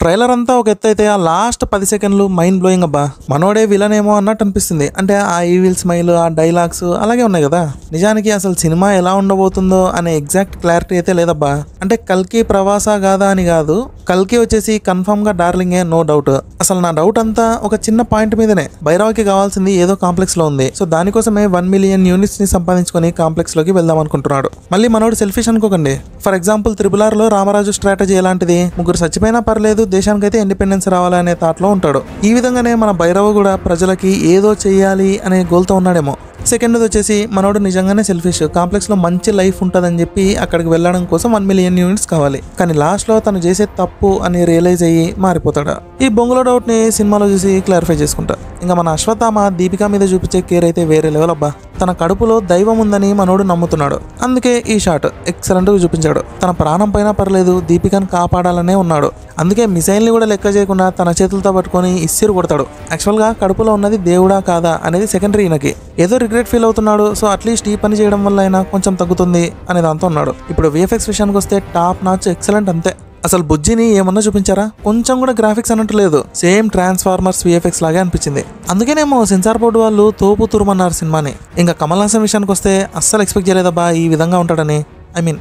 Trailer అంతా ఒక ఎత్తు అయితే ఆ లాస్ట్ 10 సెకండ్లు మైండ్ బ్లోయింగ్ అబ్బా. మనోడే విలన్ ఏమో అన్నట్టు అనిపిస్తుంది. అంటే ఆ ఈవిల్ స్మైల్, ఆ డైలాగ్స్ అలాగే ఉన్నాయి కదా. నిజానికి అసలు సినిమా ఎలా ఉండబోతుందో అనే ఎగ్జాక్ట్ క్లారిటీ అయితే లేదబ్బా. అంటే కల్కి ప్రవాస కాదా అని కాదు, కల్కి వచ్చేసి కన్ఫర్మ్ గా డార్లింగే, నో డౌట్. అసలు నా డౌట్ అంతా ఒక చిన్న పాయింట్ మీదనే. భైరవకి కావాల్సింది ఏదో కాంప్లెక్స్ లో ఉంది. సో దానికోసమే 1 మిలియన్ యూనిట్స్ ని సంపాదించుకొని కాంప్లెక్స్ లోకి వెళ్దాం అనుకుంటున్నాడు. మళ్ళీ మనోడు సెల్ఫిష్ అనుకోకండి. ఫర్ ఎగ్జాంపుల్ RRR లో రామరాజు స్ట్రాటజీ ఎలాంటిది, ముగ్గురు చచ్చిపోయినా పర్లేదు, దేశానికైతే ఇండిపెండెన్స్ రావాలనే థాట్ లో ఉంటాడు. ఈ విధంగానే మన భైరవ కూడా ప్రజలకి ఏదో చెయ్యాలి అనే గోల్తో ఉన్నాడేమో. సెకండ్ వచ్చేసి మనోడు నిజంగానే సెల్ఫిష్. కాంప్లెక్స్ లో మంచి లైఫ్ ఉంటుందని చెప్పి అక్కడికి వెళ్ళడం కోసం 1 మిలియన్ యూనిట్స్ కావాలి. కానీ లాస్ట్ లో తను చేసే తప్పు అని రియలైజ్ అయ్యి మారిపోతాడు. ఈ బొంగులో డౌట్ ని సినిమాలో చూసి క్లారిఫై చేసుకుంటా. ఇంకా మన అశ్వత్థామ దీపిక మీద చూపించే కేర్ అయితే వేరే లెవెల్ అబ్బా. తన కడుపులో దైవం ఉందని మనోడు నమ్ముతున్నాడు. అందుకే ఈ షాట్ ఎక్సలెంట్ గా చూపించాడు. తన ప్రాణం పైన పర్లేదు, దీపికను కాపాడాలనే ఉన్నాడు. అందుకే మిసైల్ ని కూడా లెక్క చేయకుండా తన చేతులతో పట్టుకొని ఇస్సిరు కొడతాడు. యాక్చువల్ గా కడుపులో ఉన్నది దేవుడా కాదా అనేది సెకండరీ. ఈయనకి ఏదో రిగ్రెట్ ఫీల్ అవుతున్నాడు. సో అట్లీస్ట్ ఈ పని చేయడం వల్ల అయినా కొంచెం తగ్గుతుంది అనే దాంతో ఉన్నాడు. ఇప్పుడు VFX విషయానికి వస్తే టాప్ నాచ్, ఎక్సలెంట్ అంతే. అసలు బుజ్జిని ఏమన్నా చూపించారా? కొంచెం కూడా గ్రాఫిక్స్ అన్నట్టు లేదు. సేమ్ ట్రాన్స్ఫార్మర్స్ VFX లాగే అనిపించింది. అందుకేనేమో సెన్సార్ బోర్డు వాళ్ళు తోపు తురుమన్నారు సినిమాని. ఇంకా కమల్ హాసన్ విషయానికి వస్తే అస్సలు ఎక్స్పెక్ట్ చేయలేదబ్బా ఈ విధంగా ఉంటాడని.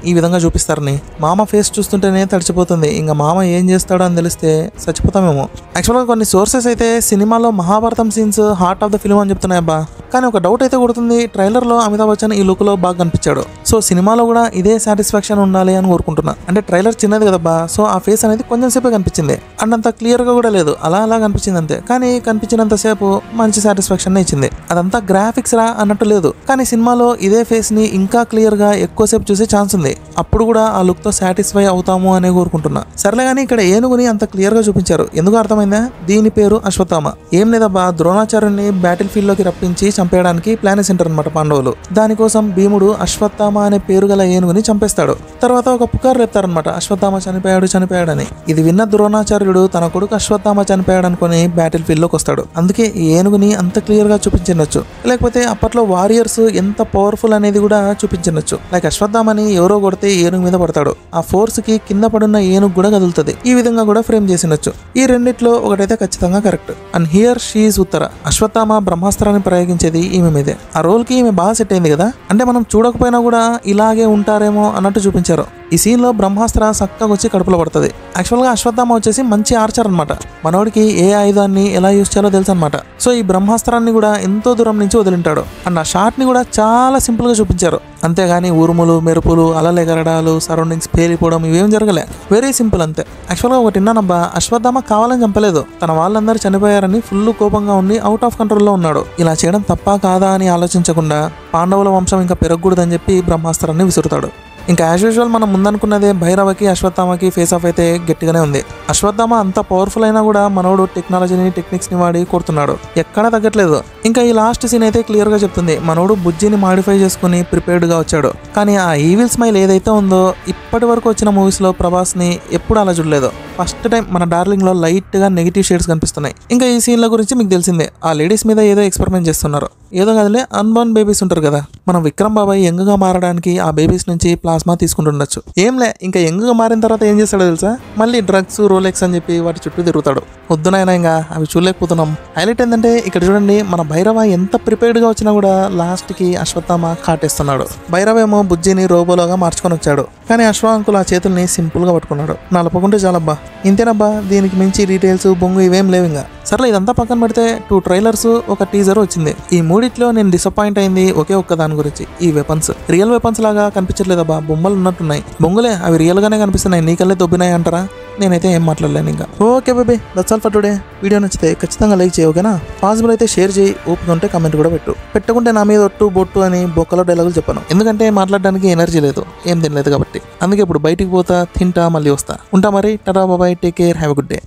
ఈ విధంగా చూపిస్తారని. మామ ఫేస్ చూస్తుంటేనే తడిచిపోతుంది. ఇంకా మామ ఏం చేస్తాడో అని తెలిస్తే చచ్చిపోతామేమో. యాక్చువల్గా కొన్ని సోర్సెస్ అయితే సినిమాలో Mahabharatam scenes heart of the film అని చెప్తున్నాయి అబ్బా. కానీ ఒక డౌట్ అయితే కొడుతుంది. ట్రైలర్లో అమితాబ్ బచ్చన్ ఈ లుక్లో బాగా కనిపించాడు. సో సినిమాలో కూడా ఇదే సాటిస్ఫాక్షన్ ఉండాలి అని కోరుకుంటున్నా. అంటే ట్రైలర్ చిన్నది కదబ్బా, సో ఆ ఫేస్ అనేది కొంచెం సేపే కనిపించింది. అండ్ అంత క్లియర్గా కూడా లేదు, అలా అలా కనిపించింది అంతే. కానీ కనిపించినంతసేపు మంచి సాటిస్ఫాక్షన్ ఇచ్చింది. అదంతా గ్రాఫిక్స్ రా అన్నట్టు లేదు. కానీ సినిమాలో ఇదే ఫేస్ ని ఇంకా క్లియర్గా ఎక్కువసేపు చూసే ఛాన్స్ ఉంది. అప్పుడు కూడా ఆ లుక్ తో సాటిస్ఫై అవుతాము అనే కోరుకుంటున్నా. సర్లే కానీ ఇక్కడ ఏనుగుని అంత క్లియర్ గా చూపించారు. ఎందుకు అర్థమైందా? దీని పేరు అశ్వత్థామ. ఏం లేదబ్బా, ద్రోణాచార్యుని బ్యాటిల్ ఫీల్డ్ లోకి రప్పించి చంపేయడానికి ప్లాన్ వేసింటారు అనమాట పాండవులు. దానికోసం భీముడు అశ్వత్థామ అనే పేరు గల ఏనుగుని చంపేస్తాడు. తర్వాత ఒక పుకారు లేపుతారనమాట, అశ్వత్థామ చనిపోయాడని. ఇది విన్న ద్రోణాచార్యుడు తన కొడుకు అశ్వత్థామ చనిపోయాడు అనుకుని బ్యాటిల్ ఫీల్డ్ లోకి వస్తాడు. అందుకే ఈ ఏనుగుని అంత క్లియర్ గా చూపించవచ్చు. లేకపోతే అప్పట్లో వారియర్స్ ఎంత పవర్ఫుల్ అనేది కూడా చూపించవచ్చు. లైక్ అశ్వత్థామని ఎవరో కొడితే ఏనుగు మీద పడతాడు. ఆ ఫోర్స్ కి కింద పడున్న ఏనుగు కూడా కదులుతుంది. ఈ విధంగా కూడా ఫ్రేమ్ చేసినచ్చు. ఈ రెండిట్లో ఒకటైతే ఖచ్చితంగా correct. And here she is Uttara. Ashwatthama బ్రహ్మాస్త్రాన్ని ప్రయోగించేది ఈమె మీదే. ఆ రోల్ కి ఈమె బాగా సెట్ అయింది కదా. అంటే మనం చూడకపోయినా కూడా ఇలాగే ఉంటారేమో అన్నట్టు చూపించారు. ఈ సీన్ లో బ్రహ్మాస్త్ర చక్కగా వచ్చి కడుపులో పడుతుంది. యాక్చువల్ గా అశ్వత్థామ వచ్చేసి మంచి ఆర్చర్ అనమాట. మనోడికి ఏ ఆయుధాన్ని ఎలా యూజ్ చేయాలో తెలుసు అనమాట. సో ఈ బ్రహ్మాస్త్రాన్ని కూడా ఎంతో దూరం నుంచి వదిలింటాడు. అండ్ ఆ షాట్ ని కూడా చాలా సింపుల్ గా చూపించారు. అంతేగాని ఉరుములు, మెరుపులు, అలలు ఎగరడాలు, సరౌండింగ్స్ పేలిపోవడం ఇవేం జరగలే. వెరీ సింపుల్ అంతే. యాక్చువల్ గా ఒకటి విన్నానబ్బా, అశ్వత్థామ కావాలని చంపలేదు. తన వాళ్ళందరూ చనిపోయారని ఫుల్ కోపంగా ఉండి అవుట్ ఆఫ్ కంట్రోల్లో ఉన్నాడు. ఇలా చేయడం తప్పా కాదా అని ఆలోచించకుండా పాండవుల వంశం ఇంకా పెరగకూడదని చెప్పి బ్రహ్మాస్త్రాన్ని విసురుతాడు. ఇంకా యాజ్ యూజువల్ మనం ముందనుకున్నదే, భైరవకి అశ్వత్థామకి ఫేస్ ఆఫ్ అయితే గట్టిగానే ఉంది. అశ్వత్థామ అంత పవర్ఫుల్ అయినా కూడా మనోడు టెక్నాలజీని, టెక్నిక్స్ ని వాడి కొడుతున్నాడు. ఎక్కడా తగ్గట్లేదు. ఇంకా ఈ లాస్ట్ సీన్ అయితే క్లియర్ గా చెప్తుంది, మనోడు బుజ్జిని మాడిఫై చేసుకుని ప్రిపేర్డ్ గా వచ్చాడు. కానీ ఆ ఈవిల్ స్మైల్ ఏదైతే ఉందో ఇప్పటి వరకు వచ్చిన మూవీస్ లో ప్రభాస్ ని ఎప్పుడు అలా చూడలేదు. ఫస్ట్ టైం మన డార్లింగ్ లో లైట్ గా నెగిటివ్ షేడ్స్ కనిపిస్తున్నాయి. ఇంకా ఈ సీన్ల గురించి మీకు తెలిసిందే, ఆ లేడీస్ మీద ఏదో ఎక్స్పెరిమెంట్ చేస్తున్నారు. ఏదో కదలే, అన్బార్న్ బేబీస్ ఉంటారు కదా, మనం విక్రమ్ బాబాయ్ యంగ్ గా మారడానికి ఆ బేబీస్ నుంచి ప్లాస్మా తీసుకుంటుండొచ్చు. ఏంలే, ఇంకా యంగ్ గా మారిన తర్వాత ఏం చేస్తాడో తెలుసా? మళ్ళీ డ్రగ్స్, రోలెక్స్ అని చెప్పి వాటి చుట్టూ తిరుగుతాడు. వద్దునైనా ఇంకా అవి చూడలేకపోతున్నాం. హైలైట్ ఏంటంటే ఇక్కడ చూడండి, మన భైరవ ఎంత ప్రిపేర్డ్ గా వచ్చినా కూడా లాస్ట్ కి అశ్వత్థామ కాటేస్తున్నాడు. భైరవ ఏమో బుజ్జిని రోబోలోగా మార్చుకొని వచ్చాడు. కానీ అశ్వ అంకుల్ ఆ చేతుల్ని సింపుల్ గా పట్టుకున్నాడు. నలపకుంటే చాలబ్బా. ఇంతేనబ్బా, దీనికి మించి డీటెయిల్స్, బొంగు ఇవేం లేవు. ఇంకా సర్లే, ఇదంతా పక్కన పెడితే 2 ట్రైలర్స్, ఒక టీజర్ వచ్చింది. ఈ మూడిట్లో నేను డిసప్పాయింట్ అయింది ఒకే ఒక్క దాని గురించి. ఈ వెపన్స్ రియల్ వెపన్స్ లాగా కనిపించట్లేదబ్బా. బొమ్మలు ఉన్నట్టున్నాయి. బొంగులే, అవి రియల్ గానే కనిపిస్తున్నాయి. నీకల్లే దొబ్బినాయి అంటారా? నేనైతే ఏం మాట్లాడలేను ఇంకా. Okay baby, that's all for today. Video నచ్చితే ఖచ్చితంగా లైక్ చేయి, ఓకేనా? పాసిబుల్ అయితే షేర్ చేయి, ఓపిక ఉంటే కమెంట్ కూడా పెట్టుకుంటే నా మీద ఒట్టు బొట్టు అని బొక్కలో డైలాగులు చెప్పాను. ఎందుకంటే మాట్లాడడానికి ఎనర్జీ లేదు, ఏం తినలేదు కాబట్టి. అందుకే ఇప్పుడు బయటికి పోతా, తింటా, మళ్ళీ వస్తా. ఉంటా మరి. టాటా బాబాయ్, take care, have a good day.